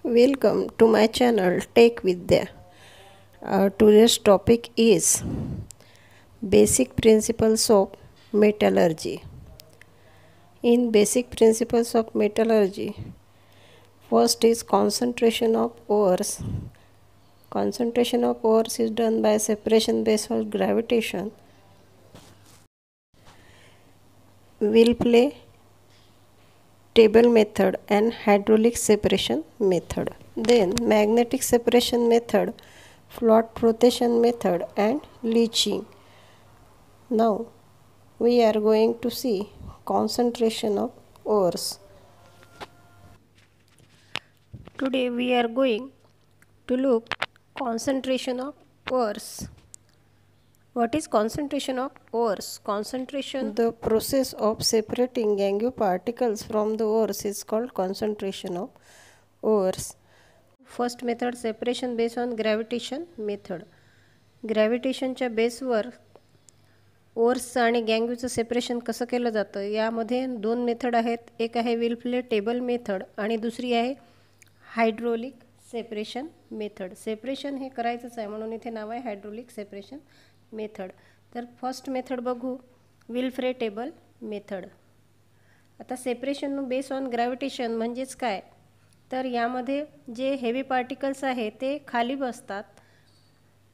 Welcome to my channel Tech Vidya. Today's topic is Basic Principles of Metallurgy. In Basic Principles of Metallurgy, first is concentration of ores. Concentration of ores is done by separation based on gravitation. We'll play table method and hydraulic separation method. Then magnetic separation method, float flotation method and leaching. Now we are going to see concentration of ores. Today we are going to look concentration of ores. What is concentration of ores? Concentration, the process of separating gangue particles from the ores is called concentration of ores. First method, separation based on gravitation method. ग्रॅव्हिटेशनच्या बेसवर ओर्सचं आणि गँग्यूचं separation कसं केलं जातं यामध्ये दोन method आहेत. एक आहे विल्फले टेबल मेथड आणि दुसरी आहे हायड्रोलिक सेपरेशन मेथड. सेपरेशन हे करायचंच आहे म्हणून इथे नाव आहे हायड्रोलिक सेपरेशन मेथड. तर फर्स्ट मेथड बघू, विल्फ्रे टेबल मेथड. आता सेपरेशन बेस ऑन ग्रॅव्हिटेशन म्हणजेच काय, तर यामध्ये जे हेवी पार्टिकल्स आहे ते खाली बसतात.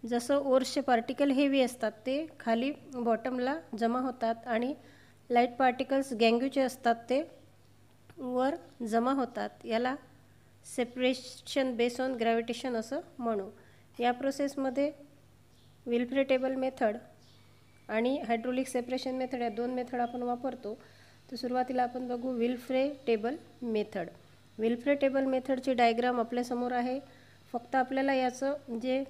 जसं ओर्सचे पार्टिकल हेवी असतात ते खाली बॉटमला जमा होतात आणि लाईट पार्टिकल्स गँग्यूचे असतात ते वर जमा होतात. याला सेपरेशन बेस ऑन ग्रॅव्हिटेशन असं म्हणू. या प्रोसेसमध्ये विल्फ्रे टेबल मेथड आणि हायड्रोलिक सेपरेशन मेथड या दोन मेथड आपण वापरतो. तर सुरुवातीला आपण बघू विल्फ्रे टेबल मेथड. विल्फ्रे टेबल मेथडची डायग्राम आपल्यासमोर आहे. फक्त आपल्याला याचं जे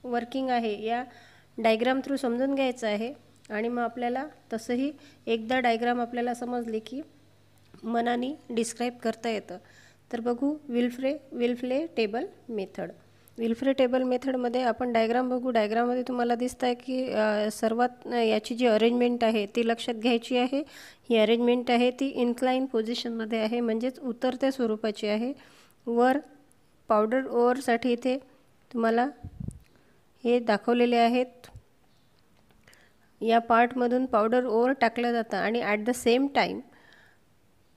वर्किंग आहे या डायग्राम थ्रू समजून घ्यायचं आहे आणि मग आपल्याला तसंही एकदा डायग्राम आपल्याला समजली की मनाने डिस्क्राईब करता येतं. तर बघू विल्फ्रे टेबल मेथड. विल्फ्रे टेबल मेथडमध्ये आपण डायग्राम बघू. डायग्राममध्ये तुम्हाला दिसतं आहे की सर्वात याची जी अरेंजमेंट आहे ती लक्षात घ्यायची आहे. ही अरेंजमेंट आहे ती इन्क्लाइन पोझिशनमध्ये आहे म्हणजेच उतरत्या स्वरूपाची आहे. वर पावडर ओअरसाठी इथे तुम्हाला हे दाखवलेले आहेत. या पार्टमधून पावडर ओअर टाकलं जातं आणि ॲट द सेम टाईम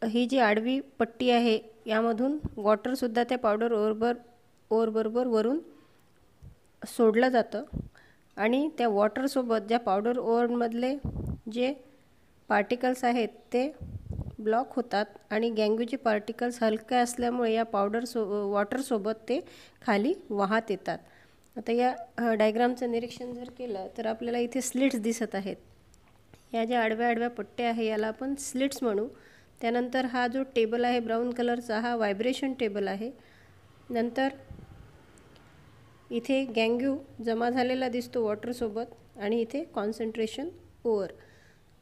ही जी आडवी पट्टी आहे यामधून वॉटरसुद्धा त्या पावडर ओअरबरोबर वरून सोडलं जातं आणि त्या वॉटरसोबत ज्या पावडर ओअरमधले जे पार्टिकल्स आहेत ते ब्लॉक होतात आणि गँग्यूचे पार्टिकल्स हलके असल्यामुळे या वॉटरसोबत ते खाली वाहत येतात. आता या डायग्रामचं निरीक्षण जर केलं तर आपल्याला इथे स्लिट्स दिसत आहेत. या ज्या आडव्या पट्ट्या आहे याला आपण स्लिट्स म्हणू. त्यानंतर हा जो टेबल आहे ब्राऊन कलरचा हा व्हायब्रेशन टेबल आहे. नंतर इथे गँग्यू जमा झालेला दिसतो वॉटरसोबत आणि इथे कॉन्सन्ट्रेशन ओअर.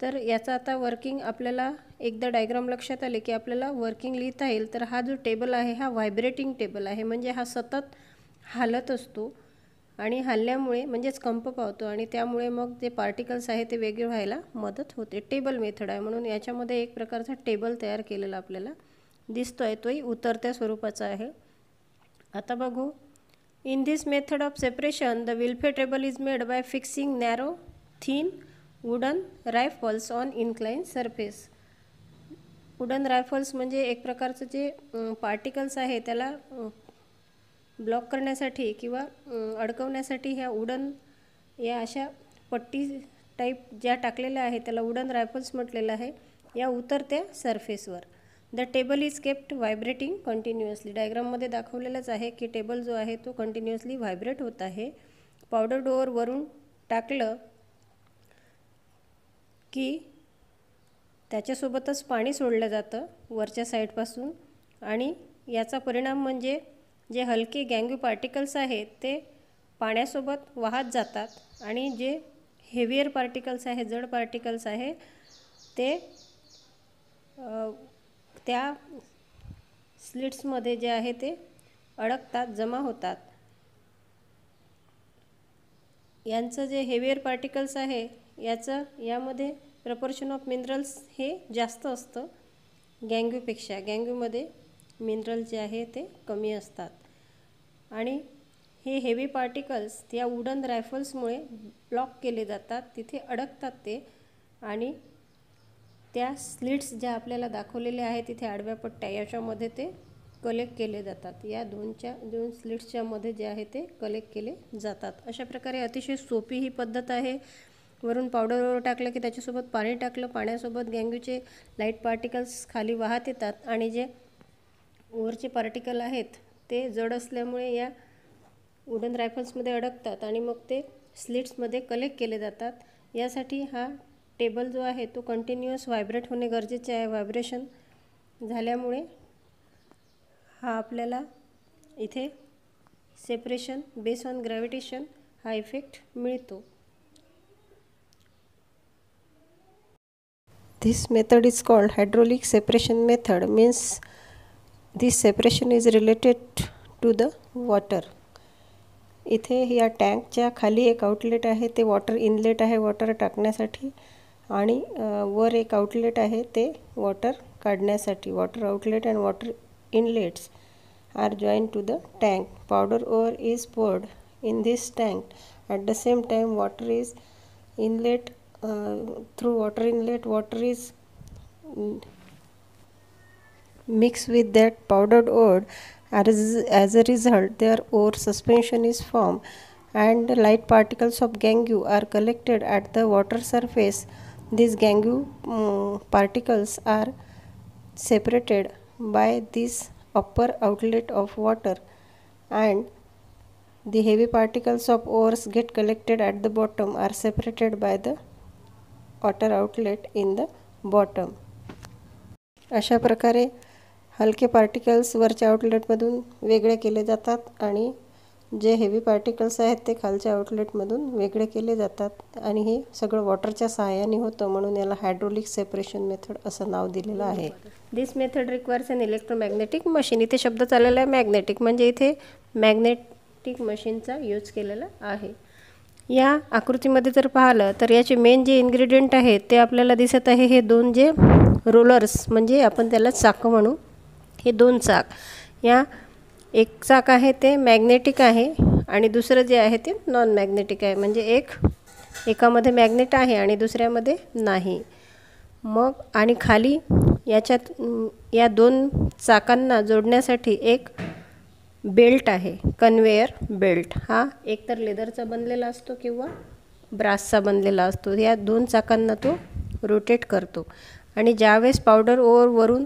तर याचा आता वर्किंग आपल्याला एकदा डायग्राम लक्षात आले की आपल्याला वर्किंग लिहिता येईल. तर हा जो टेबल आहे हा व्हायब्रेटिंग टेबल आहे म्हणजे हा सतत हालत असतो आणि हल्ल्यामुळे म्हणजेच कंप पावतो आणि त्यामुळे मग जे पार्टिकल्स आहे ते वेगळे व्हायला मदत होते. टेबल मेथड आहे म्हणून याच्यामध्ये एक प्रकारचा टेबल तयार केलेला आपल्याला दिसतो आहे. तोही उतरत्या स्वरूपाचा आहे. आता बघू, in this method of separation the wilfley table is made by fixing narrow thin wooden riffles on incline surface. Wooden riffles म्हणजे एक प्रकारचं जे पार्टिकल्स आहे त्याला ब्लॉक करण्यासाठी किंवा अडकवण्यासाठी ह्या वुडन या अशा पट्टी टाईप ज्या टाकलेल्या आहे त्याला वुडन रायफल्स म्हटलेलं आहे. या उतरत्या सरफेसवर the table is kept vibrating continuously. डायग्राममध्ये दाखवलेलंच आहे की टेबल जो आहे तो कंटिन्युअसली व्हायब्रेट होत आहे. पावडर डोअर वरून टाकलं की त्याच्यासोबतच पाणी सोडलं जातं वरच्या साईडपासून आणि याचा परिणाम म्हणजे जे हलके गँग्यू पार्टिकल्स आहेत ते पाण्यासोबत वाहत जातात आणि जे हेवियर पार्टिकल्स आहे जड पार्टिकल्स आहे ते त्या स्लिट्समध्ये जे आहे ते अडकतात, जमा होतात. यांचं जे हेवियर पार्टिकल्स आहे याचं यामध्ये प्रपोर्शन ऑफ मिनरल्स हे जास्त असतं गँग्यूपेक्षा. गँग्यूमध्ये मिनरल जे आहे ते कमी असतात आणि हे हेवी पार्टिकल्स त्या वुडन रायफल्समुळे ब्लॉक केले जातात, तिथे अडकतात ते आणि त्या स्लिट्स ज्या आपल्याला दाखवलेल्या आहेत तिथे आडव्या पट्ट्या याच्यामध्ये ते कलेक्ट केले जातात. या दोन स्लिट्सच्या मध्ये जे आहे ते कलेक्ट केले जातात. अशा प्रकारे अतिशय सोपी ही पद्धत आहे. वरून पावडर टाकलं की त्याच्यासोबत पाणी टाकलं, पाण्यासोबत गँग्यूचे लाईट पार्टिकल्स खाली वाहत येतात आणि जे ओरचे पार्टिकल आहेत ते जड असल्यामुळे या वुडन रायफल्समध्ये अडकतात आणि मग ते स्लिट्समध्ये कलेक्ट केले जातात. यासाठी हा टेबल जो आहे तो कंटिन्युअस व्हायब्रेट होणे गरजेचे आहे. व्हायब्रेशन झाल्यामुळे हा आपल्याला इथे सेपरेशन बेस ऑन ग्रॅव्हिटेशन हा इफेक्ट मिळतो. This method is called hydraulic separation method, means this separation is related to the water. इथे या टँकच्या खाली एक आउटलेट आहे ते वॉटर इनलेट आहे वॉटर टाकण्यासाठी आणि वर एक आउटलेट आहे ते वॉटर काढण्यासाठी. Water outlet and water inlets are join to the tank. Powder ore is poured in this tank. At the same time water is inlet, through water inlet water is mixed with that powdered ore. As a result their ore suspension is formed and light particles of gangue are collected at the water surface. These gangue particles are separated by this upper outlet of water and the heavy particles of ores get collected at the bottom, are separated by the water outlet in the bottom. अशा प्रकारे हलके particles वरच्या आउटलेटमधून वेगळे केले जातात आणि जे heavy particles आहेत ते खालच्या आउटलेटमधून वेगळे केले जातात आणि हे सगळं वॉटरच्या सहाय्याने होतं, म्हणून याला हायड्रोलिक सेपरेशन मेथड असं नाव दिलेलं आहे. This method requires an electromagnetic machine. इथे शब्द चाललेला आहे मॅग्नेटिक, म्हणजे इथे मॅग्नेटिक मशीनचा यूज केलेला आहे. या आकृतीमध्ये जर पाहिलं तर याचे मेन जे इन्ग्रेडियंट आहेत ते आपल्याला दिसत आहे. हे दोन जे रोलर्स, म्हणजे आपण त्याला चाक म्हणू, हे दोन चाक. या एक चाक आहे ते मॅग्नेटिक आहे आणि दुसरं जे आहे ते नॉन मॅग्नेटिक आहे, म्हणजे एकामध्ये मॅग्नेट आहे आणि दुसऱ्यामध्ये नाही. मग आणि खाली याच्यात या दोन चाकांना जोडण्यासाठी एक बेल्ट आहे, कन्वेयर बेल्ट. हा एकतर लेदरचा बनलेला असतो किंवा ब्रासचा बनलेला असतो. या दोन चाकांना तो रोटेट करतो आणि ज्यावेळेस पावडर ओव्हरवरून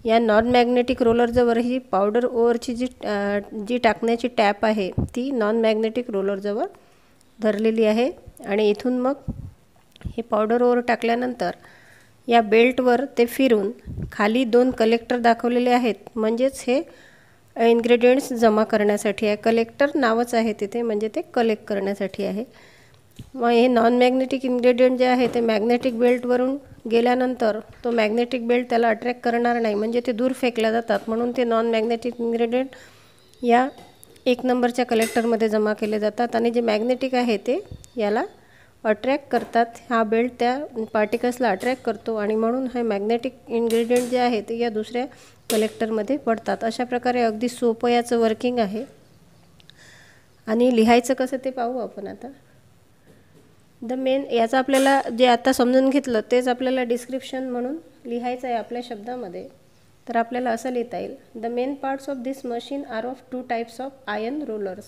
या नॉन मॅग्नेटिक रोलरजवळ ही पावडर ओव्हरची जी टाकण्याची टॅप आहे ती नॉन मॅग्नेटिक रोलरजवळ धरलेली आहे आणि इथून मग हे पावडर ओव्हर टाकल्यानंतर या बेल्टवर ते फिरून खाली दोन कलेक्टर दाखवलेले आहेत, म्हणजेच हे इन्ग्रेडियंट्स जमा करण्यासाठी आहे. कलेक्टर नावच आहे तिथे, म्हणजे ते कलेक्ट करण्यासाठी आहे. मग हे नॉन मॅग्नेटिक इन्ग्रेडियंट जे आहे ते मॅग्नेटिक बेल्टवरून गेल्यानंतर तो मॅग्नेटिक बेल्ट त्याला अट्रॅक्ट करणार नाही, म्हणजे ते दूर फेकल्या जातात. म्हणून ते नॉन मॅग्नेटिक इन्ग्रेडियंट या 1 नंबरच्या कलेक्टरमध्ये जमा केले जातात आणि जे मॅग्नेटिक आहे ते याला अट्रॅक्ट करतात. हा बेल्ट त्या पार्टिकल्सला अट्रॅक्ट करतो आणि म्हणून हे मॅग्नेटिक इन्ग्रेडियंट जे आहे ते या दुसऱ्या कलेक्टरमध्ये पडतात. अशा प्रकारे अगदी सोपं याचं वर्किंग आहे आणि लिहायचं कसं ते पाहू आपण आता. द मेन याचं आपल्याला जे आता समजून घेतलं तेच आपल्याला डिस्क्रिप्शन म्हणून लिहायचं आहे आपल्या शब्दामध्ये. तर आपल्याला असं लिहिता येईल, the main parts of this machine are of 2 types of iron rollers,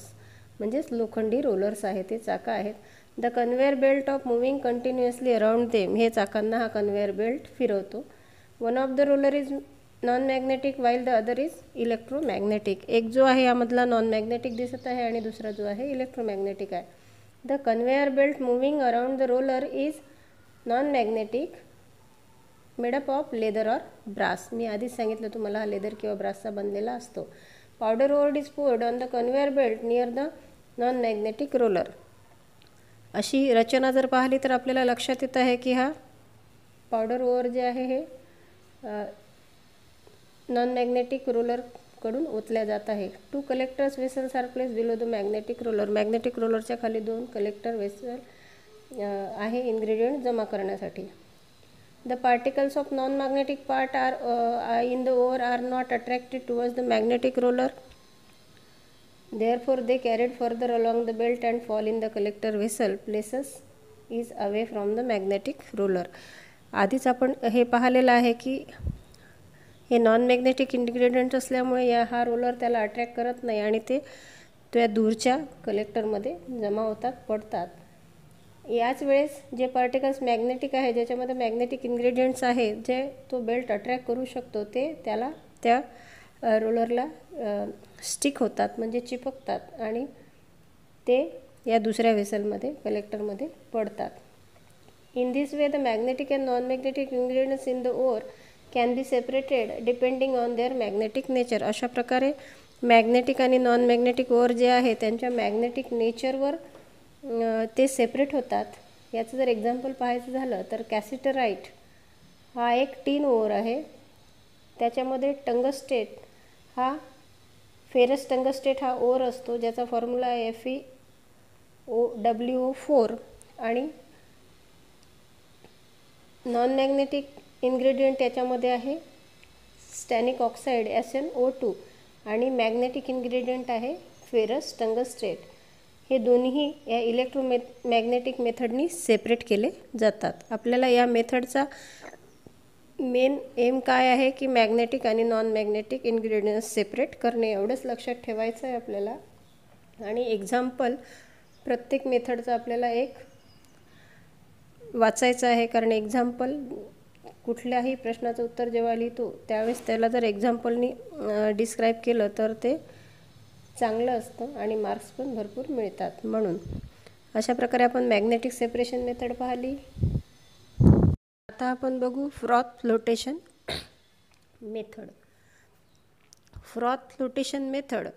म्हणजेच लोखंडी रोलर्स आहेत, ते चाकं आहेत. The conveyor belt of moving continuously around them, हे चाकांना हा कन्वेअर बेल्ट फिरवतो. One of the roller is non magnetic while the other is electromagnetic. एक जो आहे यामधला नॉन मॅग्नेटिक दिसत आहे आणि दुसरा जो आहे इलेक्ट्रोमॅग्नेटिक आहे. The conveyor belt moving around the roller is non magnetic made up of leather or brass. मी आधीच सांगितलं तुम्हाला हा लेदर किंवा ब्रासचा बनलेला असतो. Powder over is poured on the conveyor belt near the non magnetic roller. अशी रचना जर पाहिली तर आपल्याला लक्षात येत आहे की हा पावडर ओव्हर जे आहे हे नॉन मॅग्नेटिक रोलरकडून ओतल्या जात आहे. 2 collectors vessels are place below the magnetic roller. Magnetic रोलरच्या खाली 2 कलेक्टर वेसल आहे इन्ग्रेडियंट जमा करण्यासाठी. The particles of non-magnetic part are in the ore are not attracted towards the magnetic roller. Therefore, they carried further along the belt and fall in the collector vessel. Places is away from the magnetic roller. आधीच आपण हे पाहिलेलं आहे की हे non magnetic ingredient असल्यामुळे हा roller त्याला अट्रॅक्ट करत नाही आणि ते त्या दूरच्या कलेक्टरमध्ये जमा होतात, पडतात. याच वेळेस जे पार्टिकल्स मॅग्नेटिक आहे, ज्याच्यामध्ये मॅग्नेटिक इन्ग्रेडियंट्स आहे, जे तो बेल्ट अट्रॅक्ट करू शकतो, ते त्याला त्या रोलरला स्टिक होतात, म्हणजे चिपकतात आणि ते या दुसऱ्या व्हेसलमध्ये कलेक्टरमध्ये पडतात. In this way the magnetic and non magnetic ingredients in the ore can be separated depending on their magnetic nature. अशा प्रकारे मॅग्नेटिक आणि नॉन मॅग्नेटिक ओर जे आहे त्यांच्या मॅग्नेटिक नेचरवर ते सेपरेट होतात. याचं जर एक्झाम्पल पाहायचं झालं तर कॅसिटराइट हा एक टीन ओर आहे. त्याच्यामध्ये टंगस्टेट हा फेरस टंगस्टेट हा ओर असतो, ज्याचा फॉर्म्युला आहे FeOWO4. आणि नॉन मॅग्नेटिक इन्ग्रेडियंट त्याच्यामध्ये आहे स्टॅनिक ऑक्साईड SnO2 आणि मॅग्नेटिक इन्ग्रेडियंट आहे फेरस टंगस्टेट. हे दोन्ही या इलेक्ट्रोमॅग्नेटिक मेथडनी सेपरेट केले जातात. आपल्याला या मेथडचा मेन एम काय आहे की मॅग्नेटिक आणि नॉन मॅग्नेटिक इन्ग्रेडियंट्स सेपरेट करणे, एवढंच लक्षात ठेवायचं आहे आपल्याला. आणि एक्झाम्पल प्रत्येक मेथडचं आपल्याला एक वाचायचं आहे, कारण एक्झाम्पल कुठल्याही प्रश्नाचं उत्तर जेव्हा लिहितो त्यावेळेस त्याला जर एक्झाम्पलनी डिस्क्राईब केलं तर ते चांगलं असतं आणि मार्क्स पण भरपूर मिळतात. म्हणून अशा प्रकारे आपण मॅग्नेटिक सेपरेशन मेथड पाहिली. आता आपण बघू froth flotation method. Froth flotation method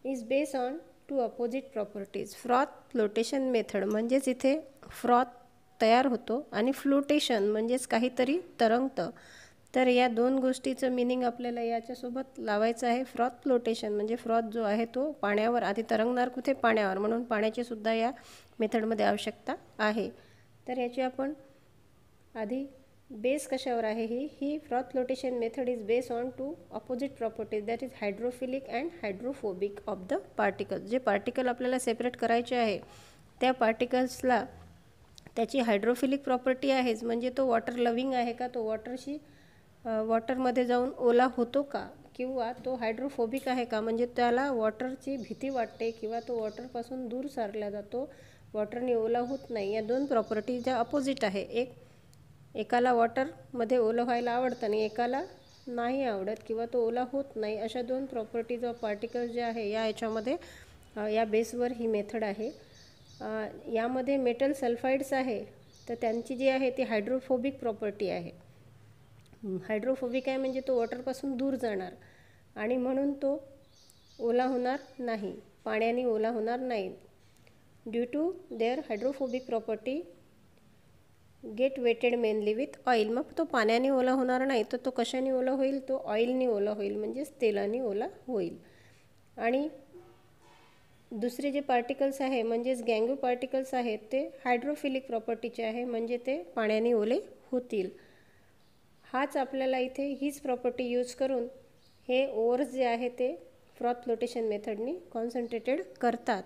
is based on two opposite properties. Froth flotation method म्हणजेच इथे फ्रॉथ तयार होतो आणि फ्लोटेशन म्हणजेच काहीतरी तरंगतं. तर या दोन गोष्टीचं मिनिंग आपल्याला याच्यासोबत लावायचं आहे. फ्रॉथ फ्लोटेशन म्हणजे फ्रॉथ जो आहे तो पाण्यावर आधी तरंगणार कुठे, पाण्यावर, म्हणून पाण्याची सुद्धा या मेथडमध्ये आवश्यकता आहे. तर याची आपण आधी बेस कशावर आहे ही froth flotation method is based on two opposite properties, that is hydrophilic and hydrophobic of the particles. जे पार्टिकल आपल्याला सेपरेट करायचे आहे त्या पार्टिकल्सला त्याची हायड्रोफिलिक प्रॉपर्टी आहेच, म्हणजे तो वॉटर लविंग आहे का, तो वॉटरमध्ये जाऊन ओला होतो का, किंवा तो हायड्रोफोबिक आहे का, म्हणजे त्याला वॉटरची भीती वाटते किंवा तो वॉटरपासून दूर सारला जातो, वॉटरने ओला होत नाही. या दोन प्रॉपर्टी ज्या अपोजिट आहे, एकाला वॉटरमध्ये ओलं व्हायला आवडतं आणि एकाला नाही आवडत किंवा तो ओला होत नाही, अशा दोन प्रॉपर्टीज ऑफ पार्टिकल्स जे आहे याच्यामध्ये या बेसवर ही मेथड आहे. यामध्ये मेटल सल्फाइड्स आहे, तर त्यांची जी आहे ती हायड्रोफोबिक प्रॉपर्टी आहे. हायड्रोफोबिक आहे म्हणजे तो वॉटरपासून दूर जाणार आणि म्हणून तो ओला होणार नाही, पाण्याने ओला होणार नाही. Due to their hydrophobic property get wetted mainly with oil. मग तो पाण्याने ओला होणार नाही, तर तो कशाने ओला होईल, तो ऑइलने ओला होईल, म्हणजेच तेलाने ओला होईल. आणि दुसरे जे पार्टिकल्स आहे म्हणजेच गँगो पार्टिकल्स आहेत ते हायड्रोफिलिक प्रॉपर्टीचे आहे, म्हणजे ते पाण्याने ओले होतील. हाच आपल्याला इथे हीच प्रॉपर्टी यूज करून हे ओर्स जे आहे ते फ्रॉथ फ्लोटेशन मेथडनी कॉन्सन्ट्रेटेड करतात.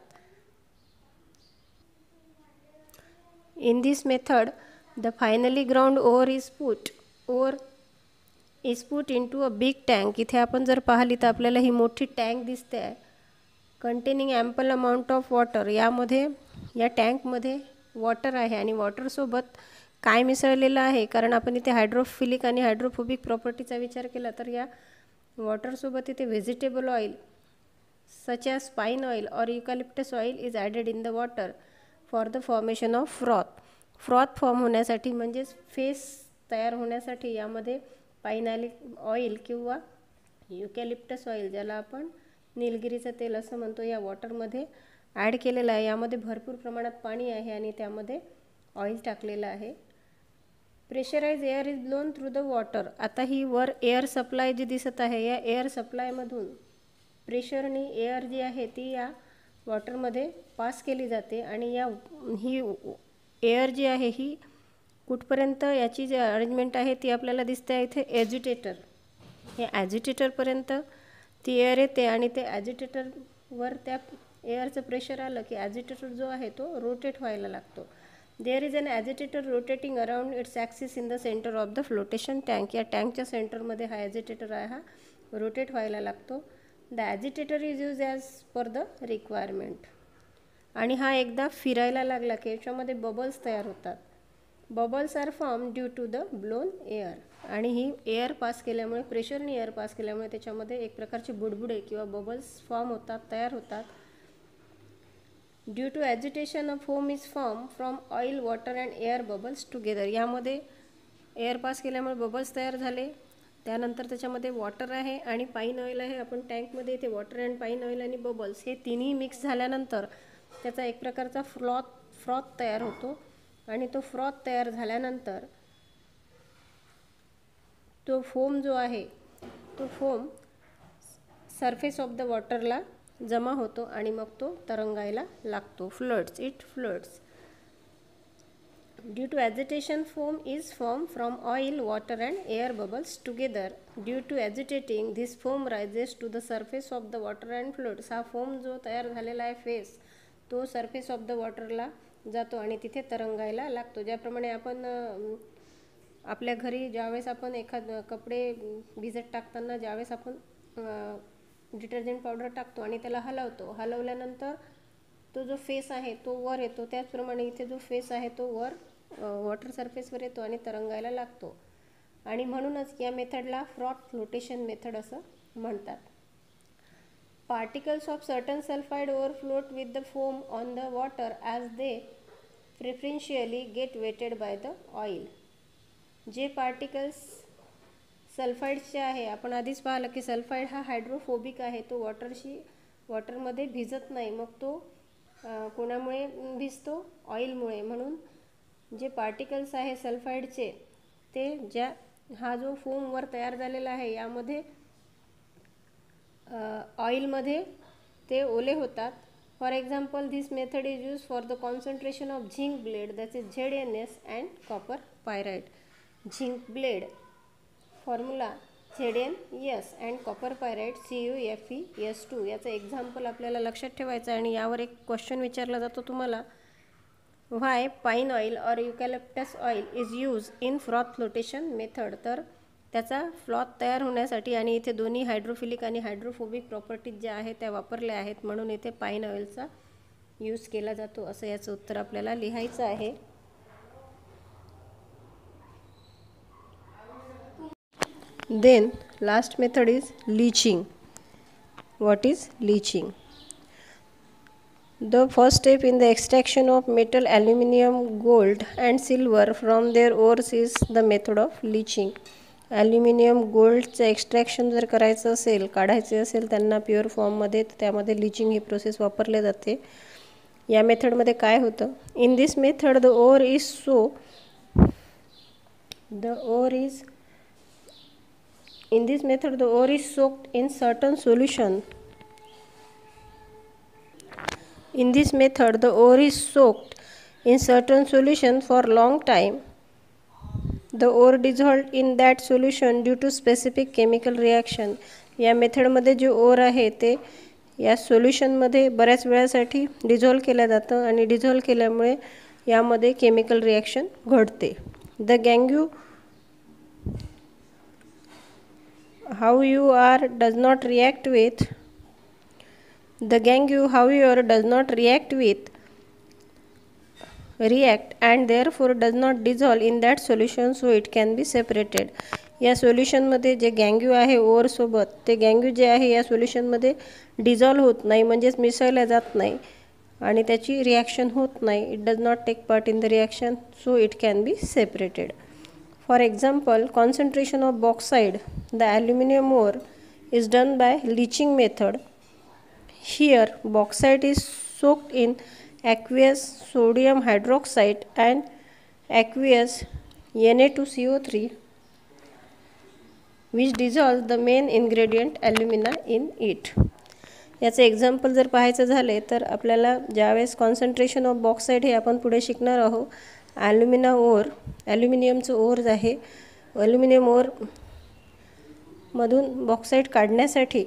In this method the finally ground ore is put into a big tank. इथे आपण जर पाहिली तर आपल्याला ही मोठी टँक दिसते आहे, containing ample amount of water. यामध्ये या टँकमध्ये वॉटर आहे आणि वॉटरसोबत काय मिसळलेलं आहे, कारण आपण इथे हायड्रोफिलिक आणि हायड्रोफोबिक प्रॉपर्टीचा विचार केला तर या वॉटरसोबत इथे vegetable oil such as pine oil और eucalyptus oil is added in the water for the formation of froth. Froth form होण्यासाठी म्हणजेच फेस तयार होण्यासाठी यामध्ये पाईन ऑइल किंवा युकॅलिप्टस ऑइल, ज्याला आपण निलगिरीचं तेल असं म्हणतो, या वॉटरमध्ये ॲड केलेलं आहे. यामध्ये भरपूर प्रमाणात पाणी आहे आणि त्यामध्ये ऑइल टाकलेलं आहे. Pressurise air is blown through the water. आता ही वर एअर सप्लाय जी दिसत आहे, या एअर सप्लायमधून प्रेशरनी एअर जी आहे ती या वॉटरमध्ये पास केली जाते आणि ही एअर जी आहे ही कुठपर्यंत याची जी अरेंजमेंट आहे ती आपल्याला दिसते आहे इथे ॲजिटेटर. हे ॲजिटेटरपर्यंत ती एअर येते आणि ते ॲजिटेटरवर त्या एअरचं प्रेशर आलं की ॲजिटेटर जो आहे तो रोटेट व्हायला लागतो. There is an agitator rotating around its axis in the centre of the flotation tank. या टँकच्या सेंटरमध्ये हा ॲजिटेटर आहे, हा रोटेट व्हायला लागतो. The agitator is use as per the requirement. आणि हा एकदा फिरायला लागला की याच्यामध्ये बबल्स तयार होतात. Bubbles are form due to the blown air. आणि ही एअर पास केल्यामुळे, प्रेशरने एअर पास केल्यामुळे त्याच्यामध्ये एक प्रकारचे बुडबुडे किंवा बबल्स फॉर्म होतात, तयार होतात. Due to agitation a foam is form from oil, water and air bubbles together. यामध्ये एअर पास केल्यामुळे बबल्स तयार झाले. त्यानंतर त्याच्यामध्ये वॉटर आहे आणि पाईन ऑइल आहे. आपण टँकमध्ये इथे वॉटर अँड पाईन ऑइल आणि बबल्स हे तिन्ही मिक्स झाल्यानंतर त्याचा एक प्रकारचा फ्रॉथ तयार होतो. आणि तो फ्रॉथ तयार झाल्यानंतर तो फोम जो आहे तो फोम सरफेस ऑफ द वॉटरला जमा होतो आणि मग तो तरंगायला लागतो. Floats, it floats. Due to agitation foam is form from oil, water and air bubbles together. Due to agitating this foam rises to the surface of the water and floats. हा foam जो तयार झालेला आहे face, तो surface of the वॉटरला जातो आणि तिथे तरंगायला लागतो. ज्याप्रमाणे आपण आपल्या घरी ज्यावेळेस आपण कपडे भिजत टाकताना ज्यावेळेस आपण डिटर्जंट पावडर टाकतो आणि त्याला हलवतो, हलवल्यानंतर तो जो फेस आहे तो वर येतो, त्याचप्रमाणे इथे जो फेस आहे तो वर वॉटर सरफेसवर येतो आणि तरंगायला लागतो. आणि म्हणूनच या मेथडला फ्रॉथ फ्लोटेशन मेथड असं म्हणतात. Particles of certain sulfide overfloat with the foam on the water as they preferentially get wetted by the oil. जे पार्टिकल्स सल्फाईडचे आहे, आपण आधीच पाहिलं की सल्फाईड हा हायड्रोफोबिक आहे, तो वॉटरमध्ये भिजत नाही. मग तो कोणामुळे भिजतो? ऑइलमुळे. म्हणून जे पार्टिकल्स आहे सल्फाईडचे ते हा जो फोमवर तयार झालेला आहे यामध्ये ऑइलमध्ये ते ओले होतात. For example, this method is use for the concentration of zinc blende, that is ZnS and copper pyrite. Zinc blende formula ZnS and copper pyrite CuFeS2. याचं एक्झाम्पल आपल्याला लक्षात ठेवायचं. आणि यावर एक क्वेश्चन विचारला जातो तुम्हाला, व्हाय पाईन ऑइल और eucalyptus oil is use in froth flotation method. तर त्याचा फ्लॉथ तयार होण्यासाठी आणि इथे दोन्ही हायड्रोफिलिक आणि हायड्रोफोबिक प्रॉपर्टीज ज्या आहेत त्या वापरल्या आहेत, म्हणून इथे पाईन ऑइलचा यूज केला जातो, असं याचं उत्तर आपल्याला लिहायचं आहे. Then last method is leaching. What is leaching? The first step in the extraction of metal, aluminum, gold and silver from their ores is the method of leaching. Aluminium, गोल्डचं एक्स्ट्रॅक्शन जर करायचं असेल, काढायचे असेल त्यांना प्युअर फॉर्ममध्ये, तर त्यामध्ये लीचिंग ही प्रोसेस वापरली जाते. या मेथडमध्ये काय होतं? In this method the ore is soaked in certain solution. In this method, the ore is soaked in certain solution for long time. The ore dissolved in that solution due to specific chemical reaction. या मेथडमध्ये जे or आहे ते या सोल्युशनमध्ये बऱ्याच वेळासाठी dissolve केलं जातं आणि डिझॉल्व केल्यामुळे यामध्ये केमिकल रिॲक्शन घडते. द गँग्यू however does not react and therefore does not dissolve in that solution, so it can be separated. या सोल्युशनमध्ये जे गँग्यू आहे ओरसोबत, ते गँग्यू जे आहे या सोल्युशनमध्ये डिझॉल्व होत नाही, म्हणजेच मिसळल्या जात नाही आणि त्याची रिॲक्शन होत नाही. It does not take part in the reaction, so it can be separated. For example, concentration of bauxite, the aluminum ore, is done by leaching method. Here, bauxite is soaked in aqueous sodium hydroxide and aqueous Na2CO3, which dissolves the main ingredient alumina in it. याचे example जर पाहायचं झाले तर आपल्याला ज्यावेळेस concentration of बॉक्साईड हे आपण पुढे शिकणार आहोत, ॲल्युमिनियमचं ओर आहे. ॲल्युमिनियम ओर मधून बॉक्साईट काढण्यासाठी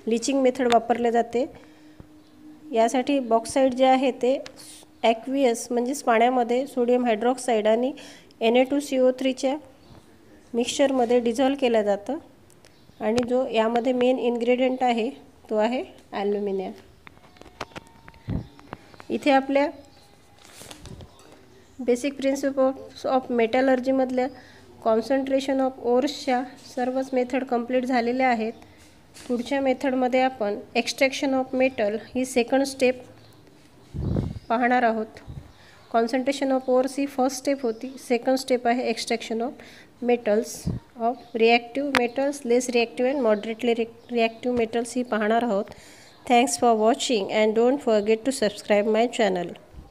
लिचिंग मेथड वापरले जाते. यासाठी बॉक्साईट जे आहे ते ॲक्वियस म्हणजेच पाण्यामध्ये सोडियम हायड्रॉक्साईड आणि Na2CO3च्या मिक्सचरमध्ये डिझॉल्व केलं जातं आणि जो यामध्ये मेन इन्ग्रेडियंट आहे तो आहे ॲल्युमिनियम. इथे आपल्या बेसिक प्रिन्सिपल्स ऑफ मेटलर्जीमधल्या कॉन्सन्ट्रेशन ऑफ ओर्सच्या सर्वच मेथड कंप्लीट झालेल्या आहेत. पुढच्या मेथडमध्ये आपण एक्स्ट्रॅक्शन ऑफ मेटल ही सेकंड स्टेप पाहणार आहोत. कॉन्सन्ट्रेशन ऑफ ओर्स ही फर्स्ट स्टेप होती. सेकंड स्टेप आहे extraction of metals of reactive metals, less reactive and moderately reactive metals ही पाहणार आहोत. Thanks for watching and don't forget to subscribe my channel.